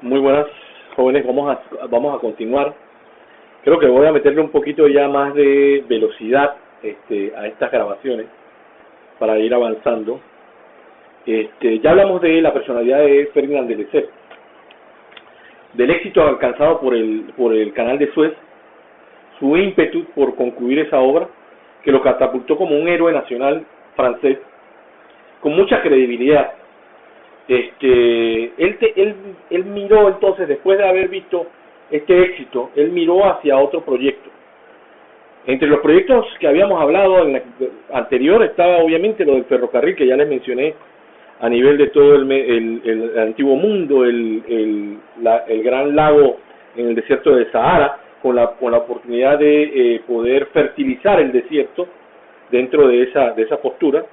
Muy buenas, jóvenes. Vamos a continuar. Creo que voy a meterle un poquito ya más de velocidad a estas grabaciones para ir avanzando. Ya hablamos de la personalidad de Ferdinand de Lesseps, del éxito alcanzado por el Canal de Suez, su ímpetu por concluir esa obra, que lo catapultó como un héroe nacional francés, con mucha credibilidad. Él miró entonces, después de haber visto este éxito, él miró hacia otro proyecto. Entre los proyectos que habíamos hablado en la anterior estaba obviamente lo del ferrocarril, que ya les mencioné, a nivel de todo el antiguo mundo, el gran lago en el desierto de Sahara, con la oportunidad de poder fertilizar el desierto dentro de esa postura.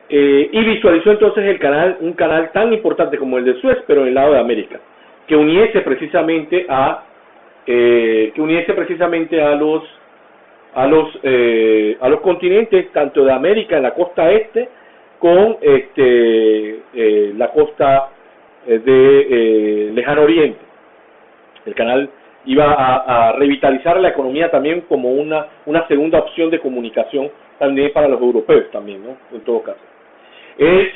Y visualizó entonces un canal tan importante como el de Suez, pero en el lado de América, que uniese precisamente a los continentes, tanto de América en la costa este con la costa de Lejano Oriente. El canal iba a revitalizar la economía también como una segunda opción de comunicación también para los europeos también, ¿no? En todo caso. Él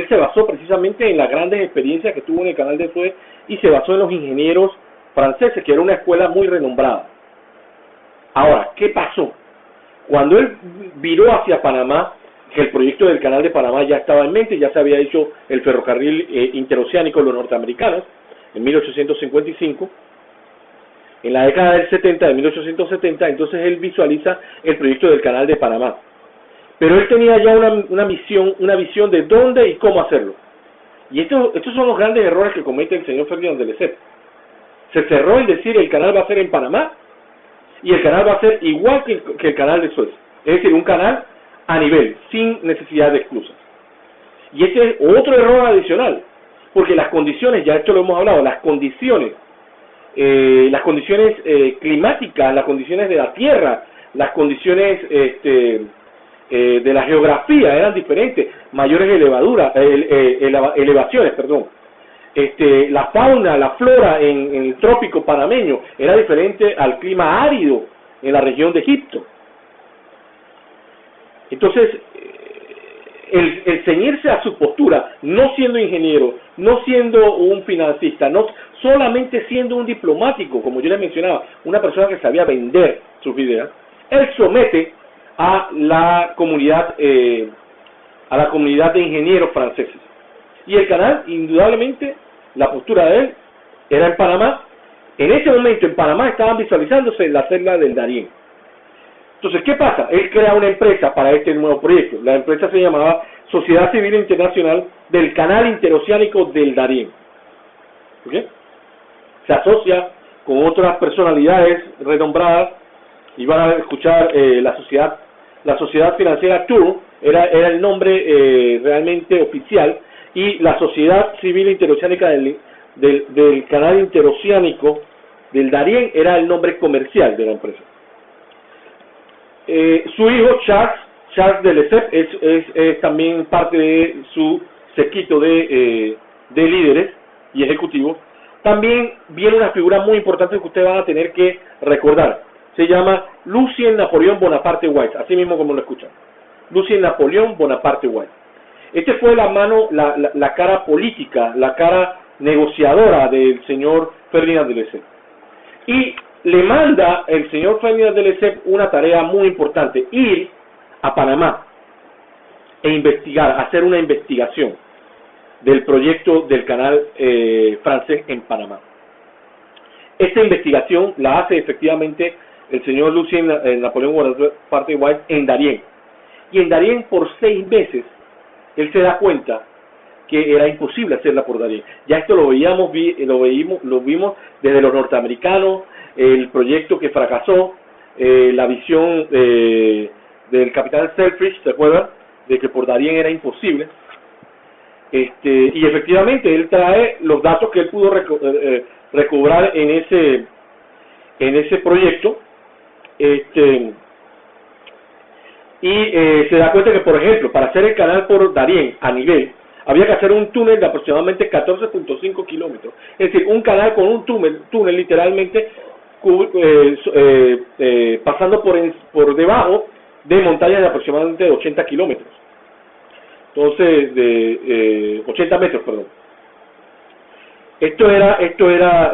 se basó precisamente en las grandes experiencias que tuvo en el Canal de Suez y se basó en los ingenieros franceses, que era una escuela muy renombrada. Ahora, ¿qué pasó? Cuando él viró hacia Panamá, que el proyecto del Canal de Panamá ya estaba en mente, ya se había hecho el ferrocarril interoceánico de los norteamericanos en 1855, en la década del 70, de 1870, entonces él visualiza el proyecto del Canal de Panamá. Pero él tenía ya una visión de dónde y cómo hacerlo. Y estos son los grandes errores que comete el señor Ferdinand de Lesseps. Se cerró en decir el canal va a ser en Panamá y el canal va a ser igual que el canal de Suez. Es decir, un canal a nivel, sin necesidad de esclusas. Y este es otro error adicional, porque las condiciones, ya esto lo hemos hablado, las condiciones climáticas, las condiciones de la tierra, las condiciones de la geografía eran diferentes, mayores elevaciones, la fauna, la flora en el trópico panameño era diferente al clima árido en la región de Egipto. Entonces, el ceñirse a su postura, no siendo ingeniero, no siendo un financista, no solamente siendo un diplomático, como yo les mencionaba, una persona que sabía vender sus ideas, él somete a la comunidad de ingenieros franceses. Y el canal, indudablemente, la postura de él era en Panamá. En ese momento en Panamá estaban visualizándose la selva del Darién. Entonces, ¿qué pasa? Él crea una empresa para este nuevo proyecto. La empresa se llamaba Sociedad Civil Internacional del Canal Interoceánico del Darién. ¿Okay? Se asocia con otras personalidades renombradas y van a escuchar la Sociedad Financiera Tour, era el nombre realmente oficial, y la Sociedad Civil Interoceánica del Canal Interoceánico del Darién era el nombre comercial de la empresa. Su hijo Charles de Lesseps es también parte de su séquito de líderes y ejecutivos. También viene una figura muy importante que ustedes van a tener que recordar. Se llama Lucien Napoleón Bonaparte White, así mismo como lo escuchan. Lucien Napoleón Bonaparte White. Este fue la cara política, la cara negociadora del señor Ferdinand de Lesseps. Y le manda el señor Ferdinand de Lesseps una tarea muy importante, ir a Panamá e investigar, hacer una investigación del proyecto del canal francés en Panamá. Esta investigación la hace efectivamente el señor Lucien Napoleón Bonaparte White en Darién. Y en Darién por 6 meses él se da cuenta que era imposible hacerla por Darién. Ya esto lo vimos desde los norteamericanos, el proyecto que fracasó, la visión del capitán Selfridge, ¿se acuerdan? De que por Darién era imposible. Y efectivamente él trae los datos que él pudo recobrar en ese proyecto, y se da cuenta que, por ejemplo, para hacer el canal por Darién a nivel, había que hacer un túnel de aproximadamente 14.5 kilómetros. Es decir, un canal con un túnel literalmente pasando por debajo de montañas de aproximadamente 80 kilómetros. Entonces, de 80 metros, perdón. Esto era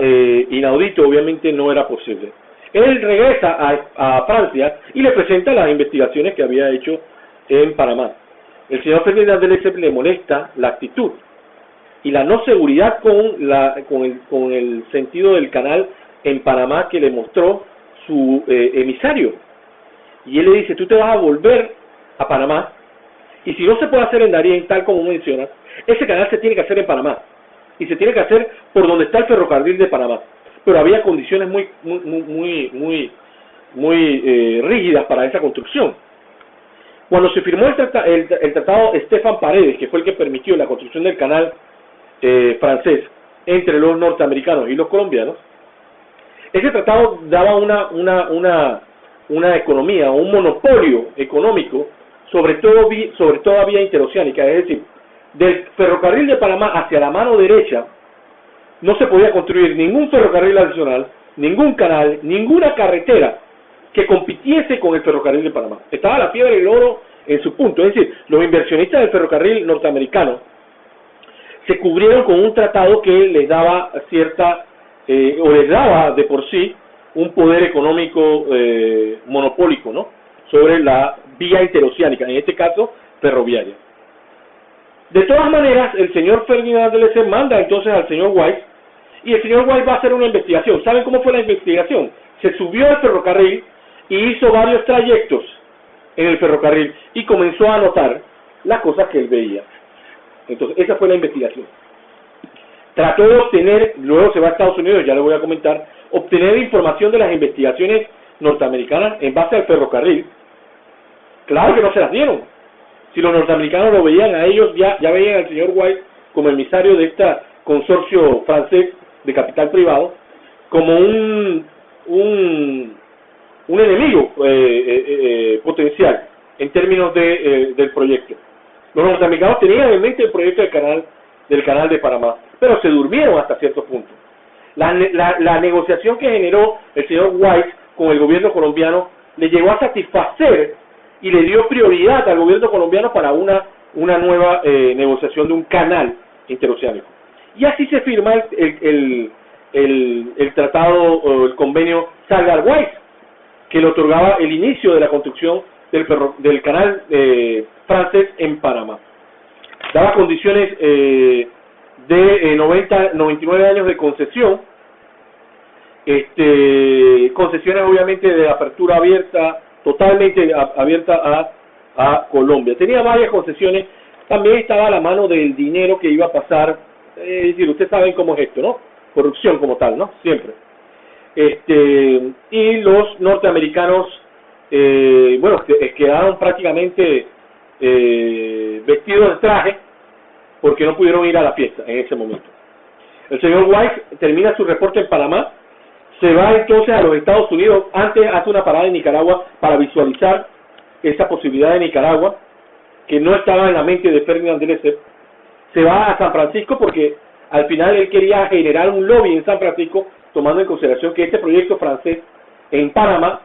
inaudito, obviamente no era posible. Él regresa a Francia y le presenta las investigaciones que había hecho en Panamá. El señor Ferdinand de Lesseps le molesta la actitud y la no seguridad con el sentido del canal en Panamá que le mostró su emisario. Y él le dice, tú te vas a volver a Panamá, y si no se puede hacer en Darién, tal como mencionas, ese canal se tiene que hacer en Panamá, y se tiene que hacer por donde está el ferrocarril de Panamá. Pero había condiciones muy rígidas para esa construcción. Cuando se firmó el tratado Stéphane Paredes, que fue el que permitió la construcción del canal francés entre los norteamericanos y los colombianos, ese tratado daba una economía, un monopolio económico sobre toda vía interoceánica, es decir, del ferrocarril de Panamá hacia la mano derecha no se podía construir ningún ferrocarril adicional, ningún canal, ninguna carretera que compitiese con el ferrocarril de Panamá. Estaba la fiebre del oro en su punto, es decir, los inversionistas del ferrocarril norteamericano se cubrieron con un tratado que les daba o les daba de por sí un poder económico monopólico, ¿no?, sobre la vía interoceánica, en este caso ferroviaria. De todas maneras, el señor Ferdinand de Lesseps manda entonces al señor Wise, y el señor Wise va a hacer una investigación. ¿Saben cómo fue la investigación? Se subió al ferrocarril y hizo varios trayectos en el ferrocarril y comenzó a anotar las cosas que él veía. Entonces, esa fue la investigación. Trató de obtener, luego se va a Estados Unidos, ya le voy a comentar, obtener información de las investigaciones norteamericanas en base al ferrocarril. Claro que no se las dieron. Si los norteamericanos lo veían a ellos, ya veían al señor White como emisario de este consorcio francés de capital privado, como un enemigo potencial en términos del proyecto. Los norteamericanos tenían en mente el proyecto del canal de Panamá, pero se durmieron hasta cierto punto. La negociación que generó el señor White con el gobierno colombiano le llegó a satisfacer y le dio prioridad al gobierno colombiano para una nueva negociación de un canal interoceánico. Y así se firma el tratado o el convenio Salgar-Wise, que le otorgaba el inicio de la construcción del canal francés en Panamá. Daba condiciones de 99 años de concesión, concesiones obviamente de apertura abierta, totalmente abierta a Colombia. Tenía varias concesiones, también estaba a la mano del dinero que iba a pasar, es decir, ustedes saben cómo es esto, ¿no? Corrupción como tal, ¿no? Siempre. Y los norteamericanos, quedaron prácticamente vestidos de traje porque no pudieron ir a la fiesta en ese momento. El señor Wise termina su reporte en Panamá, se va entonces a los Estados Unidos, antes hace una parada en Nicaragua para visualizar esa posibilidad de Nicaragua, que no estaba en la mente de Ferdinand de Lesseps. Se va a San Francisco porque al final él quería generar un lobby en San Francisco, tomando en consideración que este proyecto francés en Panamá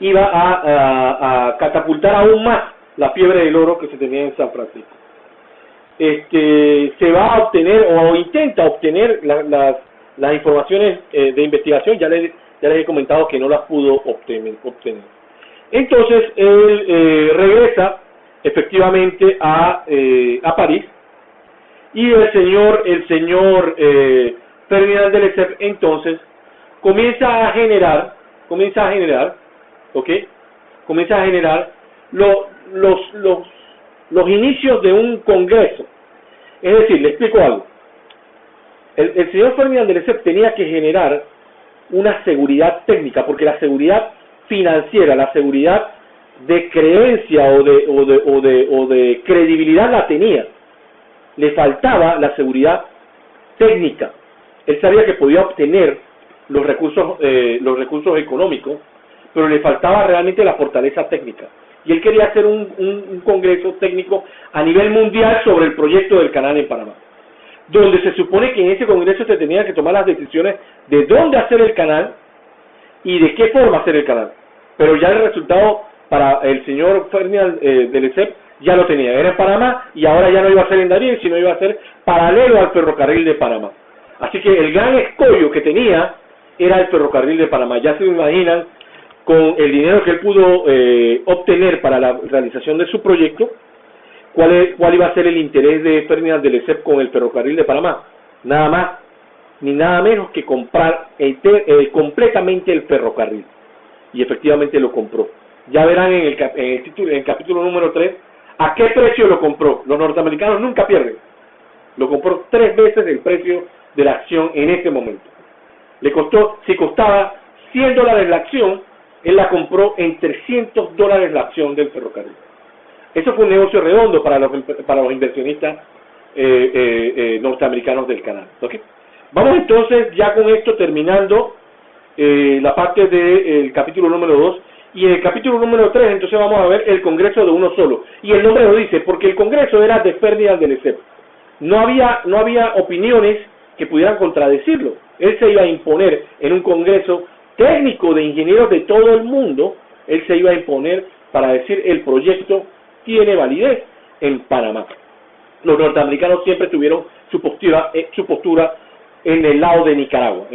iba a catapultar aún más la fiebre del oro que se tenía en San Francisco. Se va a obtener o intenta obtener las informaciones de investigación, ya les he comentado que no las pudo obtener. Entonces él regresa efectivamente a París, y el señor Ferdinand de Lesseps entonces comienza a generar los inicios de un congreso. Es decir, le explico algo. El señor Ferdinand de Lesseps tenía que generar una seguridad técnica, porque la seguridad financiera, la seguridad de creencia o de credibilidad la tenía. Le faltaba la seguridad técnica. Él sabía que podía obtener los recursos económicos, pero le faltaba realmente la fortaleza técnica. y él quería hacer un congreso técnico a nivel mundial sobre el proyecto del canal en Panamá, donde se supone que en ese congreso se tenían que tomar las decisiones de dónde hacer el canal y de qué forma hacer el canal. Pero ya el resultado para el señor Ferdinand de Lesseps ya lo tenía, era en Panamá, y ahora ya no iba a ser en Darién, sino iba a ser paralelo al ferrocarril de Panamá. Así que el gran escollo que tenía era el ferrocarril de Panamá. Ya se imaginan, con el dinero que él pudo obtener para la realización de su proyecto, cuál iba a ser el interés de Ferdinand de Lesseps con el ferrocarril de Panamá. Nada más ni nada menos que comprar completamente el ferrocarril. Y efectivamente lo compró. Ya verán en el capítulo número 3 a qué precio lo compró. Los norteamericanos nunca pierden. Lo compró 3 veces el precio de la acción en ese momento. Le costó, si costaba $100 la acción, él la compró en $300 la acción del ferrocarril. Eso fue un negocio redondo para los inversionistas norteamericanos del canal. ¿Okay? Vamos entonces ya con esto terminando la parte del capítulo número 2, y en el capítulo número 3 entonces vamos a ver el Congreso de uno solo, y el nombre lo dice, porque el Congreso era de Ferdinand de Lesseps. No había opiniones que pudieran contradecirlo. Él se iba a imponer en un Congreso técnico de ingenieros de todo el mundo, él se iba a imponer para decir el proyecto tiene validez en Panamá. Los norteamericanos siempre tuvieron su postura en el lado de Nicaragua,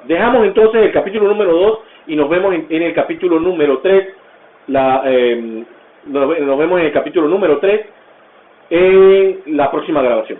Dejamos entonces el capítulo número 2 y nos vemos en el capítulo número 3, nos vemos en el capítulo número 3 en la próxima grabación.